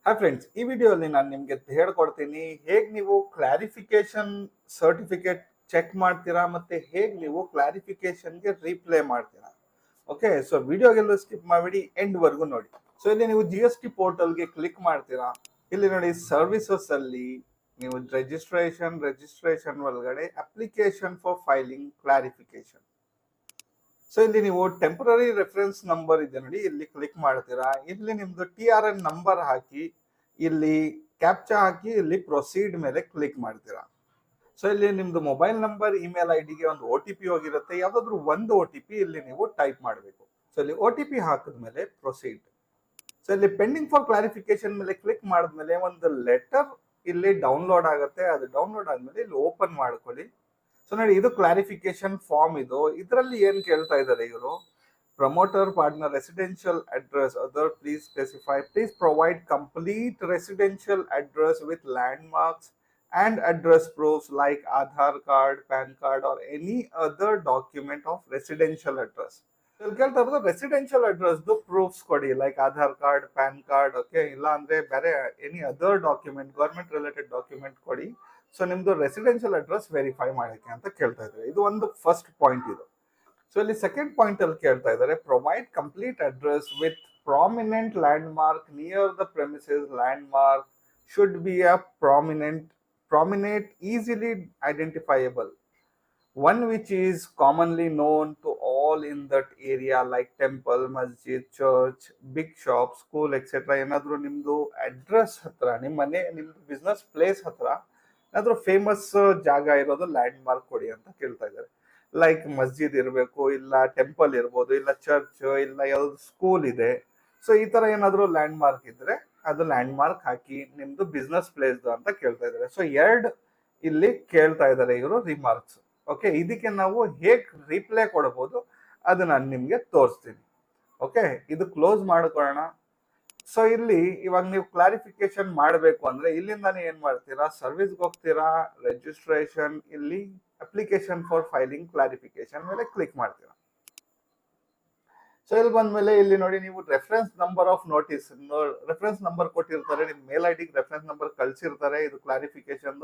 Hi friends, ಈ ವಿಡಿಯೋಲಿ ನಾನು ನಿಮಗೆ ಹೇಳ್ಕೊಡ್ತೀನಿ ಹೇಗೆ ನೀವು ಕ್ಲಾರಿಫಿಕೇಶನ್ ಸರ್ಟಿಫಿಕೇಟ್ ಚೆಕ್ ಮಾಡ್ತೀರಾ ಮತ್ತೆ ಹೇಗೆ ನೀವು ಕ್ಲಾರಿಫಿಕೇಶನ್ಗೆ ರಿಪ್ಲೈ ಮಾಡ್ತೀರಾ. ಓಕೆ, ಸೊ ವಿಡಿಯೋಗೆಲ್ಲೂ ಸ್ಕಿಪ್ ಮಾಡಿಬಿಡಿ, ಎಂಡ್ ವರ್ಗು ನೋಡಿ. ಸೊ ಇಲ್ಲಿ ನೀವು GST ಪೋರ್ಟಲ್ಗೆ ಕ್ಲಿಕ್ ಮಾಡ್ತೀರಾ. ಇಲ್ಲಿ ನೋಡಿ ಸರ್ವಿಸಸ್ ಅಲ್ಲಿ ನೀವು ರಿಜಿಸ್ಟ್ರೇಷನ್ ಒಳಗಡೆ application for filing clarification. So ಇಲ್ಲಿ ನೀವು ಟೆಂಪರರಿ ರೆಫರೆನ್ಸ್ ನಂಬರ್ ಇದೆ ನೋಡಿ, ಇಲ್ಲಿ ಕ್ಲಿಕ್ ಮಾಡ್ತೀರಾ. ಇಲ್ಲಿ ನಿಮ್ದು TRN ನಂಬರ್ ಹಾಕಿ ಇಲ್ಲಿ ಕ್ಯಾಪ್ಚಾ ಹಾಕಿ ಇಲ್ಲಿ ಪ್ರೊಸೀಡ್ ಮೇಲೆ ಕ್ಲಿಕ್ ಮಾಡ್ತೀರಾ. ಸೊ ಇಲ್ಲಿ ನಿಮ್ದು ಮೊಬೈಲ್ ನಂಬರ್, ಇಮೇಲ್ ಐಡಿಗೆ ಒಂದು OTP ಹೋಗಿರುತ್ತೆ. ಯಾವ್ದಾದ್ರು ಒಂದು OTP ಇಲ್ಲಿ ನೀವು ಟೈಪ್ ಮಾಡಬೇಕು. ಸೊ ಇಲ್ಲಿ OTP ಹಾಕಿದ್ಮೇಲೆ ಪ್ರೊಸೀಡ್. ಸೊ ಇಲ್ಲಿ ಪೆಂಡಿಂಗ್ ಫಾರ್ ಕ್ಲಾರಿಫಿಕೇಶನ್ ಮೇಲೆ ಕ್ಲಿಕ್ ಮಾಡಿದ್ಮೇಲೆ ಒಂದು ಲೆಟರ್ ಇಲ್ಲಿ ಡೌನ್ಲೋಡ್ ಆಗುತ್ತೆ. ಅದು ಡೌನ್ಲೋಡ್ ಆದ್ಮೇಲೆ ಇಲ್ಲಿ ಓಪನ್ ಮಾಡ್ಕೊಳ್ಳಿ. ಸೊ ನೋಡಿ, ಇದು ಕ್ಲಾರಿಫಿಕೇಶನ್ ಫಾರ್ಮ್. ಇದರಲ್ಲಿ ಏನ್ ಕೇಳ್ತಾ ಇದ್ದಾರೆ ಇವರು, promoter partner residential address other please specify, please provide complete residential address with land marks and address proofs like Aadhaar card, PAN card or any other document of residential address. ಇಲ್ಲಿ ಕೇಳ್ತಾ ಇರೋದು residential address proofs ಕೊಡಿ, like Aadhaar card, PAN card. Okay, ಇಲ್ಲ ಅಂದ್ರೆ ಬೇರೆ any other document, government related document ಕೊಡಿ. So ನಿಮ್ದು residential address verify ಮಾಡಕ್ಕೆ ಅಂತ ಕೇಳ್ತಾ ಇದ್ದಾರೆ. ಇದು ಒಂದು ಫಸ್ಟ್ ಪಾಯಿಂಟ್ ಇದು. ಸೊ ಇಲ್ಲಿ ಸೆಕೆಂಡ್ ಪಾಯಿಂಟ್ ಅಲ್ಲಿ ಕೇಳ್ತಾ ಇದ್ದಾರೆ, provide complete address with prominent land mark near the premises. Land mark should be a prominent, easily identifiable, one which is commonly known to all in that area like temple, masjid, church, big shop, school, etc. ಏನಾದ್ರು ನಿಮ್ದು address ಹತ್ರ, ನಿಮ್ಮ ಮನೆ, ನಿಮ್ದು business place ಹತ್ರ ಏನಾದ್ರು famous ಜಾಗ ಇರೋದು ಲ್ಯಾಂಡ್ ಮಾರ್ಕ್ ಕೊಡಿ ಅಂತ ಕೇಳ್ತಾ ಇದ್ದಾರೆ. ಲೈಕ್ ಮಸ್ಜಿದ್ ಇರಬೇಕು, ಇಲ್ಲ ಟೆಂಪಲ್ ಇರ್ಬೋದು, ಇಲ್ಲ ಚರ್ಚ್, ಇಲ್ಲ ಯಾವ್ದು ಸ್ಕೂಲ್ ಇದೆ. ಸೊ ಈ ತರ ಏನಾದ್ರು ಲ್ಯಾಂಡ್ ಮಾರ್ಕ್ ಇದ್ರೆ ಅದು ಲ್ಯಾಂಡ್ ಮಾರ್ಕ್ ಹಾಕಿ, ನಿಮ್ದು ಬಿಸ್ನೆಸ್ ಪ್ಲೇಸ್ ಅಂತ ಕೇಳ್ತಾ ಇದ್ದಾರೆ. ಸೊ ಎರಡು ಇಲ್ಲಿ ಕೇಳ್ತಾ ಇದ್ದಾರೆ ಇವರು ರಿಮಾರ್ಕ್ಸ್. ಓಕೆ, ಇದಕ್ಕೆ ನಾವು ಹೇಗ್ ರಿಪ್ಲೈ ಕೊಡಬಹುದು ಅದು ನಾನು ನಿಮ್ಗೆ ತೋರಿಸ್ತೀನಿ. ಓಕೆ, ಇದು ಕ್ಲೋಸ್ ಮಾಡ್ಕೊಳ್ಳೋಣ. ಸೊ ಇಲ್ಲಿ ಇವಾಗ ನೀವು ಕ್ಲಾರಿಫಿಕೇಶನ್ ಮಾಡಬೇಕು ಅಂದ್ರೆ ಇಲ್ಲಿಂದಾನೇ ಏನ್ ಮಾಡ್ತೀರಾ, ಸರ್ವಿಸ್ಗೆ ಹೋಗ್ತೀರಾ, ರಿಜಿಸ್ಟ್ರೇಷನ್, ಇಲ್ಲಿ ಅಪ್ಲಿಕೇಶನ್ ಫಾರ್ ಫೈಲಿಂಗ್ ಕ್ಲಾರಿಫಿಕೇಶನ್ ಮೇಲೆ ಕ್ಲಿಕ್ ಮಾಡ್ತೀರಾ. ಸೊ ಇಲ್ಲಿ ಬಂದ್ಮೇಲೆ ಇಲ್ಲಿ ನೋಡಿ, ನೀವು reference number of notice, reference number ಕೊಟ್ಟಿರ್ತಾರೆ, ನಿಮ್ ಮೇಲ್ ಐಡಿಗೆ ರೆಫರೆನ್ಸ್ ನಂಬರ್ ಕಳ್ಸಿರ್ತಾರೆ, ಇದು ಕ್ಲಾರಿಫಿಕೇಶನ್.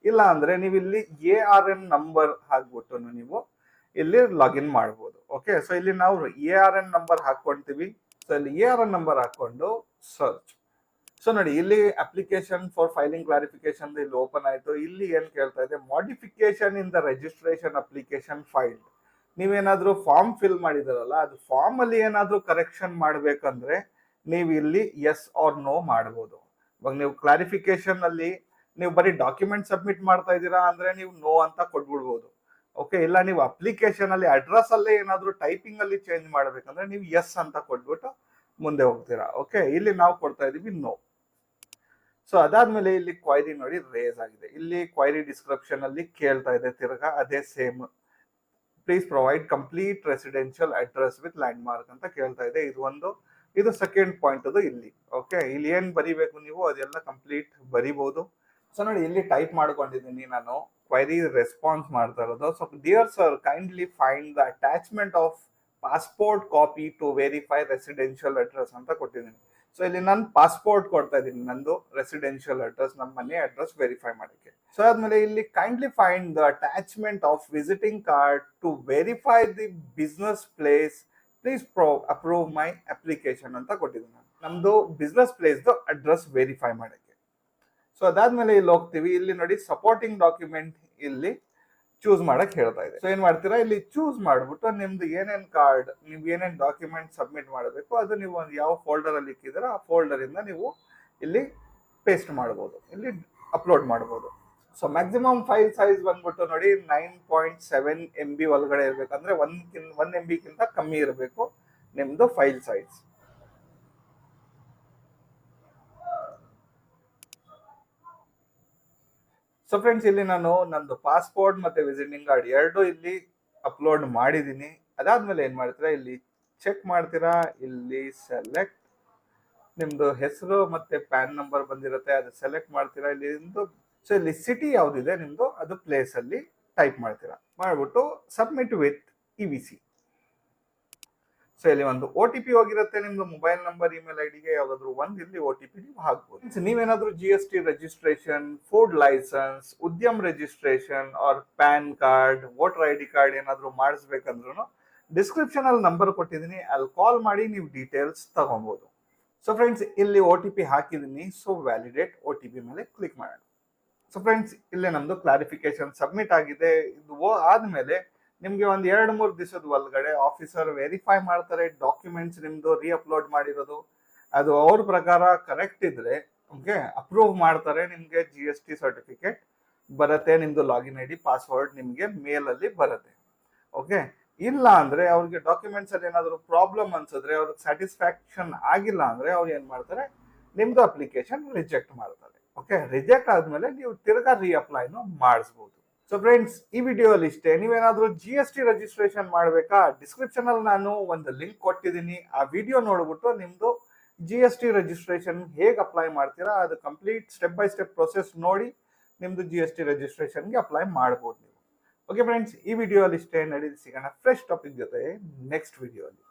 ಇಲ್ಲ ಅಂದ್ರೆ ನೀವು ಇಲ್ಲಿ ARN ನಂಬರ್ ಹಾಕ್ಬಿಟ್ಟು ನೀವು ಇಲ್ಲಿ ಲಾಗಿನ್ ಮಾಡಬಹುದು. ಓಕೆ, ಸೊ ಇಲ್ಲಿ ನಾವು ARN ನಂಬರ್ ಹಾಕೊಂತೀವಿ. ಸೊ ಇಲ್ಲಿ ARN ನಂಬರ್ ಹಾಕೊಂಡು ಸರ್ಚ್. ಸೊ ನೋಡಿ, ಇಲ್ಲಿ ಅಪ್ಲಿಕೇಶನ್ ಫಾರ್ ಫೈಲಿಂಗ್ ಕ್ಲಾರಿಫಿಕೇಶನ್ ಇಲ್ಲಿ ಓಪನ್ ಆಯ್ತು. ಇಲ್ಲಿ ಏನ್ ಕೇಳ್ತಾ ಇದೆ, modification in the registration application file. ನೀವೇನಾದ್ರೂ ಫಾರ್ಮ್ ಫಿಲ್ ಮಾಡಿದಾರಲ್ಲ, ಅದು ಫಾರ್ಮ್ ಅಲ್ಲಿ ಏನಾದ್ರೂ ಕರೆಕ್ಷನ್ ಮಾಡ್ಬೇಕಂದ್ರೆ ನೀವು ಇಲ್ಲಿ ಎಸ್ ಆರ್ ನೋ ಮಾಡಬಹುದು. ಇವಾಗ ನೀವು ಕ್ಲಾರಿಫಿಕೇಶನ್ ಅಲ್ಲಿ ನೀವು ಬರೀ ಡಾಕ್ಯುಮೆಂಟ್ ಸಬ್ಮಿಟ್ ಮಾಡ್ತಾ ಇದ್ದೀರಾ ಅಂದ್ರೆ ನೀವು ನೋ ಅಂತ ಕೊಟ್ಬಿಡ್ಬೋದು. ಓಕೆ, ಇಲ್ಲ ನೀವು ಅಪ್ಲಿಕೇಶನ್ ಅಲ್ಲಿ ಅಡ್ರೆಸ್ ಅಲ್ಲೇ ಏನಾದ್ರೂ ಟೈಪಿಂಗ್ ಅಲ್ಲಿ ಚೇಂಜ್ ಮಾಡ್ಬೇಕಂದ್ರೆ ನೀವು ಎಸ್ ಅಂತ ಕೊಟ್ಬಿಟ್ಟು ಮುಂದೆ ಹೋಗ್ತೀರಾ. ಓಕೆ, ಇಲ್ಲಿ ನಾವು ಕೊಡ್ತಾ ಇದೀವಿ ನೋ. ಸೊ ಅದಾದ್ಮೇಲೆ ಇಲ್ಲಿ ಕ್ವೈರಿ ನೋಡಿ ರೇಸ್ ಆಗಿದೆ. ಇಲ್ಲಿ ಕ್ವೈರಿ ಡಿಸ್ಕ್ರಿಪ್ಷನ್ ಅಲ್ಲಿ ಕೇಳ್ತಾ ಇದೆ ತಿರ್ಗಾ ಅದೇ same, please provide complete residential address with land mark ಅಂತ ಕೇಳ್ತಾ ಇದೆ. ಇದು ಸೆಕೆಂಡ್ ಪಾಯಿಂಟ್ ಅದು ಇಲ್ಲಿ. ಓಕೆ, ಇಲ್ಲಿ ಏನ್ ಬರಿಬೇಕು ನೀವು ಅದೆಲ್ಲ ಕಂಪ್ಲೀಟ್ ಬರಿಬಹುದು. ಸೊ ನೋಡಿ, ಇಲ್ಲಿ ಟೈಪ್ ಮಾಡ್ಕೊಂಡಿದ್ದೀನಿ ನಾನು, ಕ್ವೈರಿ ರೆಸ್ಪಾನ್ಸ್ ಮಾಡ್ತಾ ಇರೋದು. So dear sir, kindly find the attachment of passport copy to verify residential address ಅಂತ ಕೊಟ್ಟಿದ್ದೀನಿ. ಸೊ ಇಲ್ಲಿ ನಾನು ಪಾಸ್ಪೋರ್ಟ್ ಕೊಡ್ತಾ ಇದ್ದೀನಿ, ನಂದು ರೆಸಿಡೆನ್ಷಿಯಲ್ ಅಡ್ರೆಸ್, ನಮ್ಮ ಮನೆ ಅಡ್ರೆಸ್ ವೆರಿಫೈ ಮಾಡಕ್ಕೆ. ಸೊ ಆದ್ಮೇಲೆ ಇಲ್ಲಿ kindly find the attachment of visiting card to verify the business place, please approve my application ಅಂತ ಕೊಟ್ಟಿದ್ದೀನಿ. ನಮ್ದು ಬಿಸ್ನೆಸ್ ಪ್ಲೇಸ್ ಅಡ್ರೆಸ್ ವೆರಿಫೈ ಮಾಡಕ್ಕೆ. ಸೊ ಅದಾದ್ಮೇಲೆ ಇಲ್ಲಿ ಹೋಗ್ತೀವಿ. ಇಲ್ಲಿ ನೋಡಿ ಸಪೋರ್ಟಿಂಗ್ ಡಾಕ್ಯುಮೆಂಟ್ ಇಲ್ಲಿ ಚೂಸ್ ಮಾಡಕ್ ಹೇಳ್ತಾ ಇದೆ. ಸೊ ಏನ್ ಮಾಡ್ತೀರಾ, ಇಲ್ಲಿ ಚೂಸ್ ಮಾಡ್ಬಿಟ್ಟು ನಿಮ್ದು ಏನೇನ್ ಕಾರ್ಡ್, ನೀವು ಏನೇನ್ ಡಾಕ್ಯುಮೆಂಟ್ ಸಬ್ಮಿಟ್ ಮಾಡಬೇಕು ಅದು ನೀವು ಒಂದು ಯಾವ ಫೋಲ್ಡರ್ ಅಲ್ಲಿ ಇಕ್ಕಿದ್ರೆ ಆ ಫೋಲ್ಡರ್ ಇಂದ ನೀವು ಇಲ್ಲಿ ಪೇಸ್ಟ್ ಮಾಡಬಹುದು, ಇಲ್ಲಿ ಅಪ್ಲೋಡ್ ಮಾಡಬಹುದು. ಸೊ ಮ್ಯಾಕ್ಸಿಮಮ್ ಫೈಲ್ ಸೈಜ್ ಬಂದ್ಬಿಟ್ಟು ನೋಡಿ 9.7 MB ಒಳಗಡೆ ಇರ್ಬೇಕಂದ್ರೆ 1 MB ಗಿಂತ ಕಮ್ಮಿ ಇರಬೇಕು ನಿಮ್ದು ಫೈಲ್ ಸೈಜ್. ಸೊ ಫ್ರೆಂಡ್ಸ್, ಇಲ್ಲಿ ನಾನು ನಂದು ಪಾಸ್ಪೋರ್ಟ್ ಮತ್ತೆ ವಿಸಿಟಿಂಗ್ ಕಾರ್ಡ್ ಎರಡು ಇಲ್ಲಿ ಅಪ್ಲೋಡ್ ಮಾಡಿದ್ದೀನಿ. ಅದಾದ್ಮೇಲೆ ಏನ್ ಮಾಡ್ತೀರಾ, ಇಲ್ಲಿ ಚೆಕ್ ಮಾಡ್ತೀರಾ, ಇಲ್ಲಿ ಸೆಲೆಕ್ಟ್ ನಿಮ್ದು ಹೆಸರು ಮತ್ತೆ ಪ್ಯಾನ್ ನಂಬರ್ ಬಂದಿರುತ್ತೆ, ಅದು ಸೆಲೆಕ್ಟ್ ಮಾಡ್ತೀರಾ ಇಲ್ಲಿ ನಿಮ್ದು. ಸೊ ಇಲ್ಲಿ ಸಿಟಿ ಯಾವ್ದಿದೆ ನಿಮ್ದು ಅದು ಪ್ಲೇಸ್ ಅಲ್ಲಿ ಟೈಪ್ ಮಾಡ್ತೀರಾ, ಮಾಡ್ಬಿಟ್ಟು ಸಬ್ಮಿಟ್ ವಿತ್ EVC. ಸೊ ಇಲ್ಲಿ ಒಂದು ಒ ಟಿ ಪಿ ಹೋಗಿರುತ್ತೆ ನಿಮ್ದು ಮೊಬೈಲ್ ನಂಬರ್ ಇಮೇಲ್ ಐಡಿಗೆ, ಯಾವ್ದಾದ್ರು ಒಂದು ಇಲ್ಲಿ ಒ ಟಿ ಪಿ ನೀವು ಹಾಕ್ಬೋದು. ನೀವೇನಾದ್ರೂ G S T registration, food licence, Udyam registration or PAN card, voter I D card ಏನಾದ್ರು ಮಾಡಿಸ್ಬೇಕಂದ್ರೂ ಡಿಸ್ಕ್ರಿಪ್ಷನ್ ಅಲ್ಲಿ ನಂಬರ್ ಕೊಟ್ಟಿದ್ದೀನಿ, ಅಲ್ಲಿ ಕಾಲ್ ಮಾಡಿ ನೀವು ಡೀಟೇಲ್ಸ್ ತಗೊಬಹುದು. ಸೊ ಫ್ರೆಂಡ್ಸ್ ಇಲ್ಲಿ ಒ ಟಿ ಪಿ ಹಾಕಿದ್ದೀನಿ. So validate O T P ಮೇಲೆ ಕ್ಲಿಕ್ ಮಾಡೋಣ. ಸೊ ಫ್ರೆಂಡ್ಸ್ ಇಲ್ಲೇ ನಮ್ದು ಕ್ಲಾರಿಫಿಕೇಶನ್ ಸಬ್ಮಿಟ್ ಆಗಿದೆ. ಇದು ಆದ್ಮೇಲೆ ನಿಮ್ಗೆ ಒಂದ್ 2-3 ದಿವಸದ ಒಳಗಡೆ ಆಫೀಸರ್ ವೆರಿಫೈ ಮಾಡ್ತಾರೆ ಡಾಕ್ಯುಮೆಂಟ್ಸ್ ನಿಮ್ದು ಅಪ್ಲೋಡ್ ಮಾಡಿರೋದು. ಅದು ಅವ್ರ ಪ್ರಕಾರ ಕರೆಕ್ಟ್ ಇದ್ರೆ ಓಕೆ ಅಪ್ರೂವ್ ಮಾಡ್ತಾರೆ. ನಿಮ್ಗೆ ಜಿ ಎಸ್ ಟಿ ಸರ್ಟಿಫಿಕೇಟ್ ಬರುತ್ತೆ, ನಿಮ್ದು ಲಾಗಿನ್ ಐ ಡಿ ಪಾಸ್ವರ್ಡ್ ನಿಮ್ಗೆ ಮೇಲ್ ಅಲ್ಲಿ ಬರುತ್ತೆ. ಓಕೆ, ಇಲ್ಲ ಅಂದ್ರೆ ಅವ್ರಿಗೆ ಡಾಕ್ಯುಮೆಂಟ್ಸ್ ಅಲ್ಲಿ ಏನಾದ್ರು ಪ್ರಾಬ್ಲಮ್ ಅನ್ಸಿದ್ರೆ, ಅವ್ರಿಗೆ ಸ್ಯಾಟಿಸ್ಫ್ಯಾಕ್ಷನ್ ಆಗಿಲ್ಲ ಅಂದ್ರೆ ಅವ್ರು ಏನ್ ಮಾಡ್ತಾರೆ, ನಿಮ್ದು ಅಪ್ಲಿಕೇಶನ್ ರಿಜೆಕ್ಟ್ ಮಾಡ್ತಾರೆ. ಓಕೆ, ರಿಜೆಕ್ಟ್ ಆದ್ಮೇಲೆ ನೀವು ತಿರ್ಗಾ ಅಪ್ಲೈನು ಮಾಡಿಸ್ಬೋದು. ಸೊ ಫ್ರೆಂಡ್ಸ್ ಈ ವಿಡಿಯೋ ಅಲ್ಲಿ ಇಷ್ಟೇ. ನೀವೇನಾದ್ರೂ ಜಿ ಎಸ್ ಟಿ ರಿಜಿಸ್ಟ್ರೇಷನ್ ಮಾಡ್ಬೇಕಾ, ಡಿಸ್ಕ್ರಿಪ್ಷನ್ ಅಲ್ಲಿ ನಾನು ಒಂದು ಲಿಂಕ್ ಕೊಟ್ಟಿದ್ದೀನಿ. ಆ ವಿಡಿಯೋ ನೋಡ್ಬಿಟ್ಟು ನಿಮ್ದು ಜಿ ಎಸ್ ಟಿ ರಿಜಿಸ್ಟ್ರೇಷನ್ ಹೇಗೆ ಅಪ್ಲೈ ಮಾಡ್ತೀರಾ ಅದು complete step by step process ನೋಡಿ ನಿಮ್ದು ಜಿ ಎಸ್ ಟಿ ರಿಜಿಸ್ಟ್ರೇಷನ್ಗೆ ಅಪ್ಲೈ ಮಾಡ್ಬೋದು ನೀವು. ಓಕೆ ಫ್ರೆಂಡ್ಸ್ ಈ ವಿಡಿಯೋ ಅಲ್ಲಿ ಇಷ್ಟೇ. ನಡೀಲಿ ಸಿಗೋಣ ಫ್ರೆಶ್ ಟಾಪಿಕ್ ಜೊತೆ ನೆಕ್ಸ್ಟ್ ವಿಡಿಯೋ ಅಲ್ಲಿ.